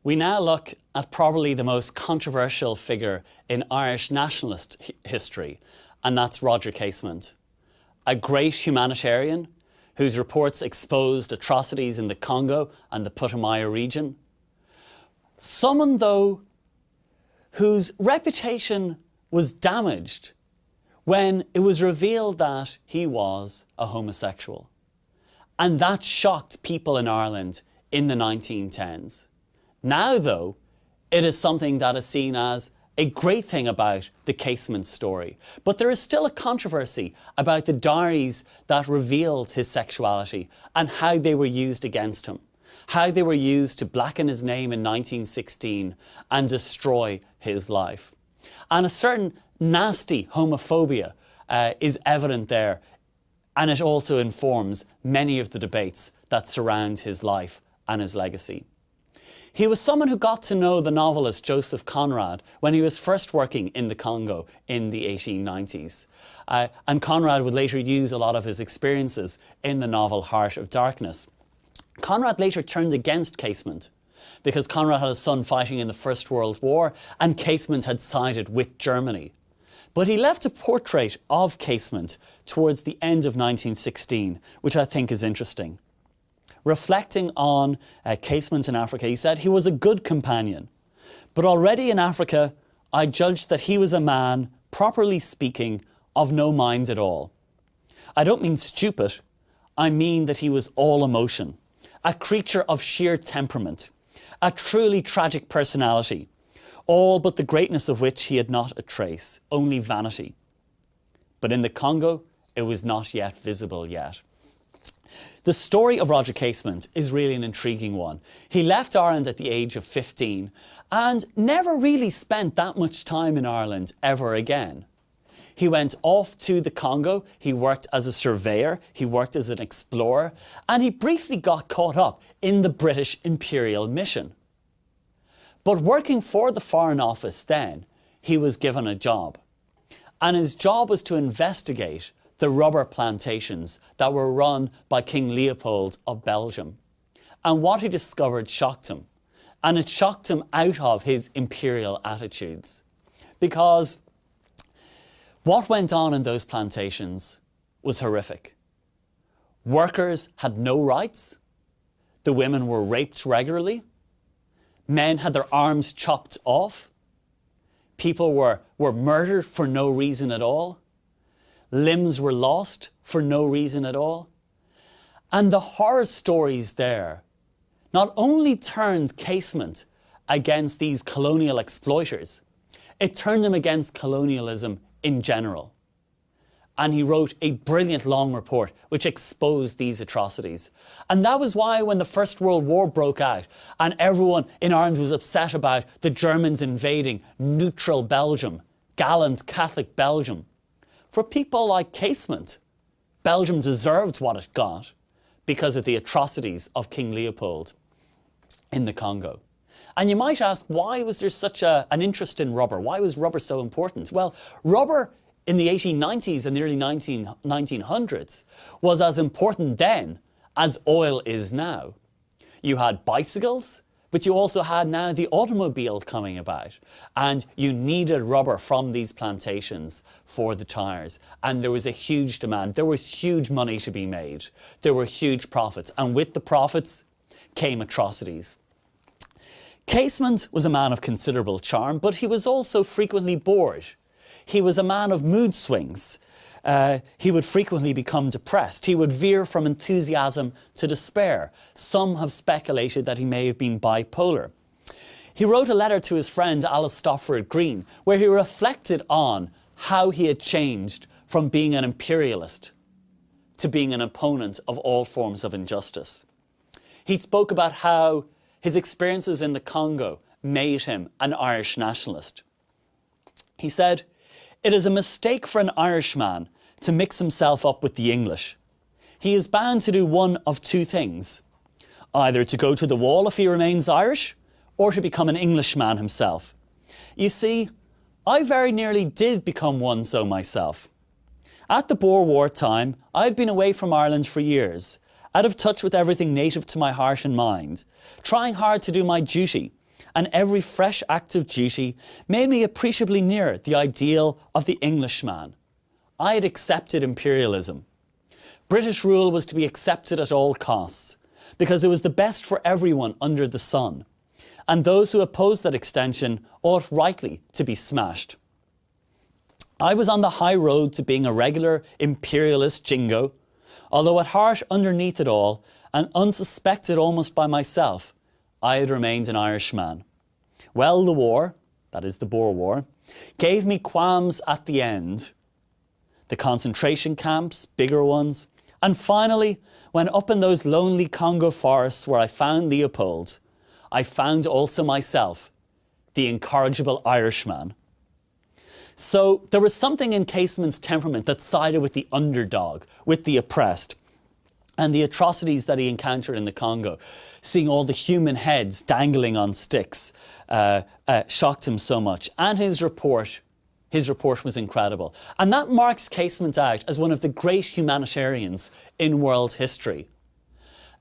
We now look at probably the most controversial figure in Irish nationalist history, and that's Roger Casement, a great humanitarian whose reports exposed atrocities in the Congo and the Putumayo region. Someone, though, whose reputation was damaged when it was revealed that he was a homosexual. And that shocked people in Ireland in the 1910s. Now, though, it is something that is seen as a great thing about the Casement story. But there is still a controversy about the diaries that revealed his sexuality and how they were used against him, how they were used to blacken his name in 1916 and destroy his life. And a certain nasty homophobia is evident there, and it also informs many of the debates that surround his life and his legacy. He was someone who got to know the novelist Joseph Conrad when he was first working in the Congo in the 1890s. And Conrad would later use a lot of his experiences in the novel Heart of Darkness. Conrad later turned against Casement because Conrad had a son fighting in the First World War and Casement had sided with Germany. But he left a portrait of Casement towards the end of 1916, which I think is interesting. Reflecting on Casement in Africa, he said, "He was a good companion, but already in Africa I judged that he was a man, properly speaking, of no mind at all. I don't mean stupid, I mean that he was all emotion, a creature of sheer temperament, a truly tragic personality, all but the greatness of which he had not a trace, only vanity. But in the Congo, it was not yet visible yet." The story of Roger Casement is really an intriguing one. He left Ireland at the age of 15 and never really spent that much time in Ireland ever again. He went off to the Congo, he worked as a surveyor, he worked as an explorer, and he briefly got caught up in the British Imperial mission. But working for the Foreign Office then, he was given a job. And his job was to investigate the rubber plantations that were run by King Leopold of Belgium. And what he discovered shocked him. And it shocked him out of his imperial attitudes. Because what went on in those plantations was horrific. Workers had no rights. The women were raped regularly. Men had their arms chopped off. People were murdered for no reason at all. Limbs were lost for no reason at all. And the horror stories there not only turned Casement against these colonial exploiters, it turned him against colonialism in general. And he wrote a brilliant long report which exposed these atrocities. And that was why when the First World War broke out and everyone in Ireland was upset about the Germans invading neutral Belgium, gallant Catholic Belgium, for people like Casement, Belgium deserved what it got because of the atrocities of King Leopold in the Congo. And you might ask, why was there such an interest in rubber? Why was rubber so important? Well, rubber in the 1890s and the early 1900s was as important then as oil is now. You had bicycles, but you also had now the automobile coming about, and you needed rubber from these plantations for the tyres. And there was a huge demand. There was huge money to be made. There were huge profits, and with the profits came atrocities. Casement was a man of considerable charm, but he was also frequently bored. He was a man of mood swings. He would frequently become depressed. He would veer from enthusiasm to despair. Some have speculated that he may have been bipolar. He wrote a letter to his friend Alice Stofford Green where he reflected on how he had changed from being an imperialist to being an opponent of all forms of injustice. He spoke about how his experiences in the Congo made him an Irish nationalist. He said, "It is a mistake for an Irishman to mix himself up with the English. He is bound to do one of two things, either to go to the wall if he remains Irish, or to become an Englishman himself. You see, I very nearly did become one so myself. At the Boer War time, I had been away from Ireland for years, out of touch with everything native to my heart and mind, trying hard to do my duty, and every fresh act of duty made me appreciably nearer the ideal of the Englishman. I had accepted imperialism. British rule was to be accepted at all costs, because it was the best for everyone under the sun, and those who opposed that extension ought rightly to be smashed. I was on the high road to being a regular imperialist jingo, although at heart underneath it all, and unsuspected almost by myself, I had remained an Irishman. Well, the war, that is the Boer War, gave me qualms at the end. The concentration camps, bigger ones, and finally, when up in those lonely Congo forests where I found Leopold, I found also myself, the incorrigible Irishman. So there was something in Casement's temperament that sided with the underdog, with the oppressed, and the atrocities that he encountered in the Congo, seeing all the human heads dangling on sticks, shocked him so much. And his report was incredible. And that marks Casement out as one of the great humanitarians in world history.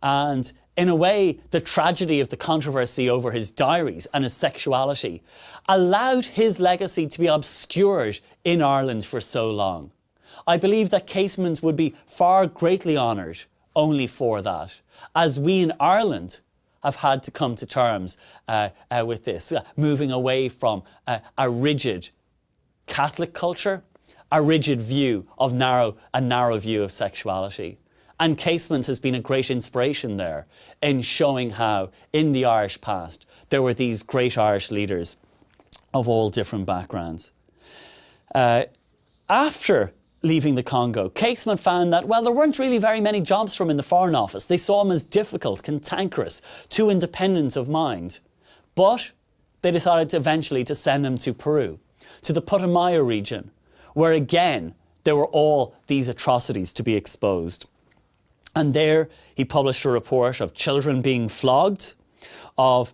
And in a way, the tragedy of the controversy over his diaries and his sexuality allowed his legacy to be obscured in Ireland for so long. I believe that Casement would be far greatly honoured only for that, as we in Ireland have had to come to terms with this, moving away from a rigid Catholic culture, a rigid view of a narrow view of sexuality. And Casement has been a great inspiration there in showing how, in the Irish past, there were these great Irish leaders of all different backgrounds. After leaving the Congo, Casement found that, well, there weren't really very many jobs for him in the Foreign Office. They saw him as difficult, cantankerous, too independent of mind. But they decided eventually to send him to Peru, to the Putumayo region, where again, there were all these atrocities to be exposed. And there he published a report of children being flogged, of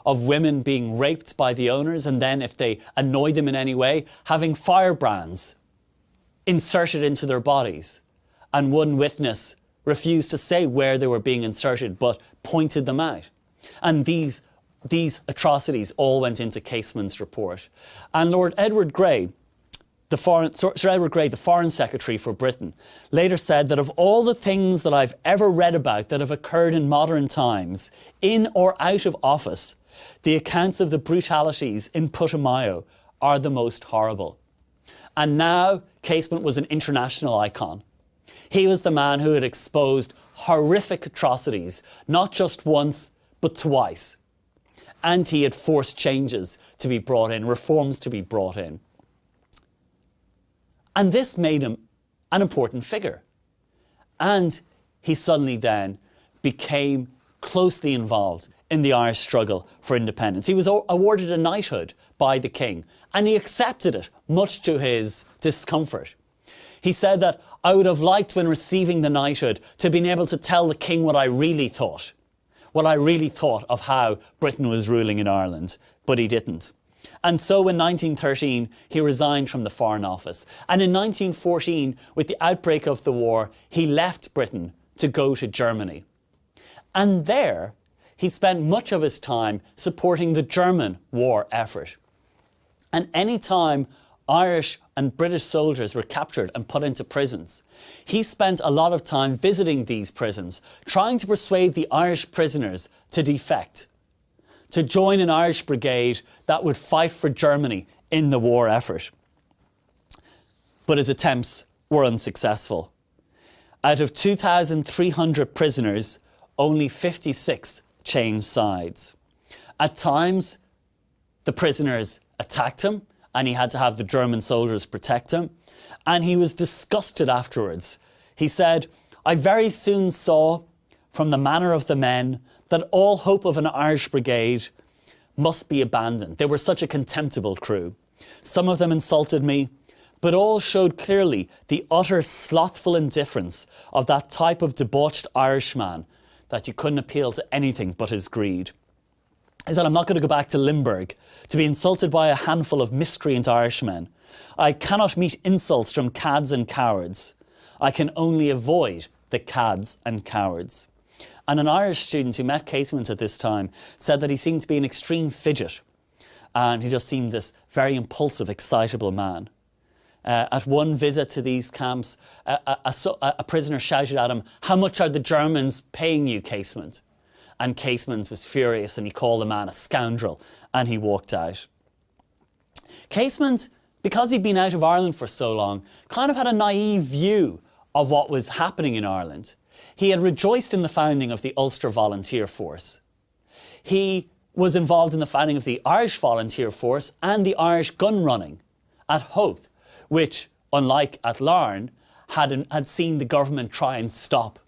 women being raped by the owners, and then if they annoyed them in any way, having firebrands inserted into their bodies. And one witness refused to say where they were being inserted, but pointed them out. And these atrocities all went into Casement's report. And Lord Edward Grey, Sir Edward Grey, the Foreign Secretary for Britain, later said that of all the things that I've ever read about that have occurred in modern times, in or out of office, the accounts of the brutalities in Putumayo are the most horrible. And now Casement was an international icon. He was the man who had exposed horrific atrocities, not just once, but twice. And he had forced changes to be brought in, reforms to be brought in. And this made him an important figure. And he suddenly then became closely involved in the Irish struggle for independence. He was awarded a knighthood by the king, and he accepted it, much to his discomfort. He said that, I would have liked, when receiving the knighthood, to have been able to tell the king what I really thought of how Britain was ruling in Ireland, but he didn't. And so in 1913, he resigned from the Foreign Office. And in 1914, with the outbreak of the war, he left Britain to go to Germany. And there, he spent much of his time supporting the German war effort. And any time Irish and British soldiers were captured and put into prisons, he spent a lot of time visiting these prisons, trying to persuade the Irish prisoners to defect, to join an Irish brigade that would fight for Germany in the war effort. But his attempts were unsuccessful. Out of 2,300 prisoners, only 56 changed sides. At times, the prisoners attacked him, and he had to have the German soldiers protect him. And he was disgusted afterwards. He said, I very soon saw from the manner of the men that all hope of an Irish brigade must be abandoned. They were such a contemptible crew. Some of them insulted me, but all showed clearly the utter slothful indifference of that type of debauched Irishman that you couldn't appeal to anything but his greed. He said, I'm not going to go back to Limburg to be insulted by a handful of miscreant Irishmen. I cannot meet insults from cads and cowards. I can only avoid the cads and cowards. And an Irish student who met Casement at this time said that he seemed to be an extreme fidget, and he just seemed this very impulsive, excitable man. At one visit to these camps, a prisoner shouted at him, "How much are the Germans paying you, Casement?" And Casement was furious, and he called the man a scoundrel, and he walked out. Casement, because he'd been out of Ireland for so long, kind of had a naive view of what was happening in Ireland. He had rejoiced in the founding of the Ulster Volunteer Force. He was involved in the founding of the Irish Volunteer Force and the Irish gun running at Howth, which, unlike at Larne, had seen the government try and stop.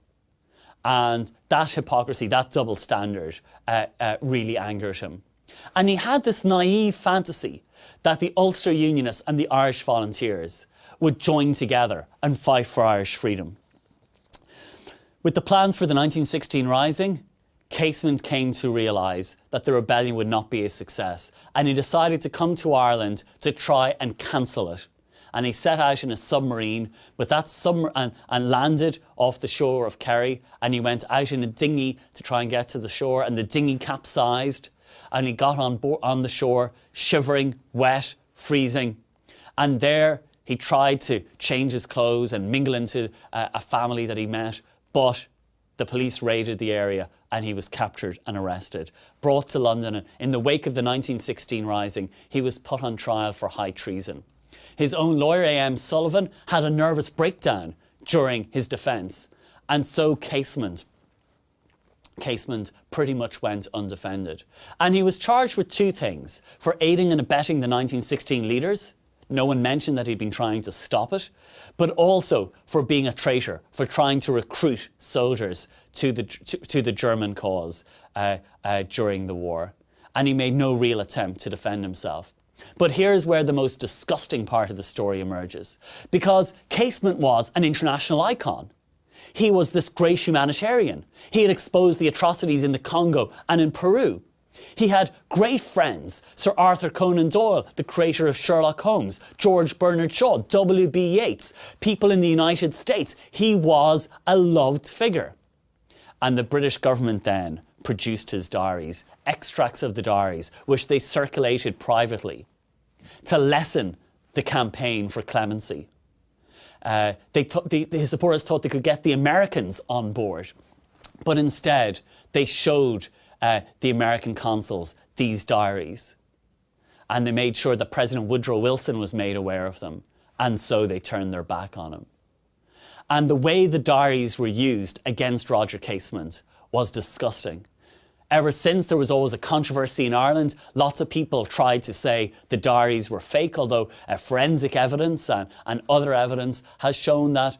And that hypocrisy, that double standard, really angered him. And he had this naive fantasy that the Ulster Unionists and the Irish Volunteers would join together and fight for Irish freedom. With the plans for the 1916 Rising, Casement came to realise that the rebellion would not be a success, and he decided to come to Ireland to try and cancel it. And he set out in a submarine, but that and landed off the shore of Kerry, and he went out in a dinghy to try and get to the shore, and the dinghy capsized, and he got on the shore, shivering, wet, freezing, and there he tried to change his clothes and mingle into a family that he met, but the police raided the area and he was captured and arrested, brought to London, and in the wake of the 1916 Rising, he was put on trial for high treason. His own lawyer, A.M. Sullivan, had a nervous breakdown during his defence, and so Casement pretty much went undefended. And he was charged with two things: for aiding and abetting the 1916 leaders. No one mentioned that he'd been trying to stop it, but also for being a traitor, for trying to recruit soldiers to the German cause during the war. And he made no real attempt to defend himself. But here's where the most disgusting part of the story emerges, because Casement was an international icon. He was this great humanitarian. He had exposed the atrocities in the Congo and in Peru. He had great friends: Sir Arthur Conan Doyle, the creator of Sherlock Holmes, George Bernard Shaw, W.B. Yeats, people in the United States. He was a loved figure. And the British government then produced his diaries, extracts of the diaries, which they circulated privately to lessen the campaign for clemency. His supporters thought they could get the Americans on board, but instead they showed the American consuls these diaries, and they made sure that President Woodrow Wilson was made aware of them, and so they turned their back on him. And the way the diaries were used against Roger Casement was disgusting. Ever since, there was always a controversy in Ireland. Lots of people tried to say the diaries were fake, although forensic evidence and other evidence has shown that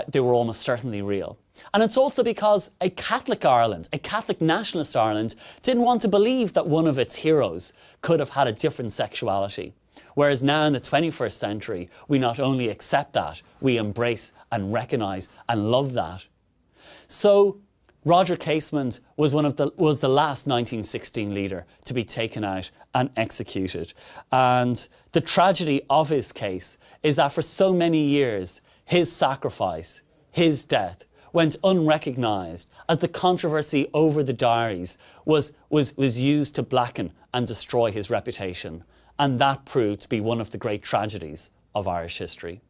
they were almost certainly real. And it's also because a Catholic Ireland, a Catholic nationalist Ireland, didn't want to believe that one of its heroes could have had a different sexuality. Whereas now in the 21st century, we not only accept that, we embrace and recognise and love that. So Roger Casement was the last 1916 leader to be taken out and executed. And the tragedy of his case is that for so many years, his sacrifice, his death, went unrecognised as the controversy over the diaries was used to blacken and destroy his reputation. And that proved to be one of the great tragedies of Irish history.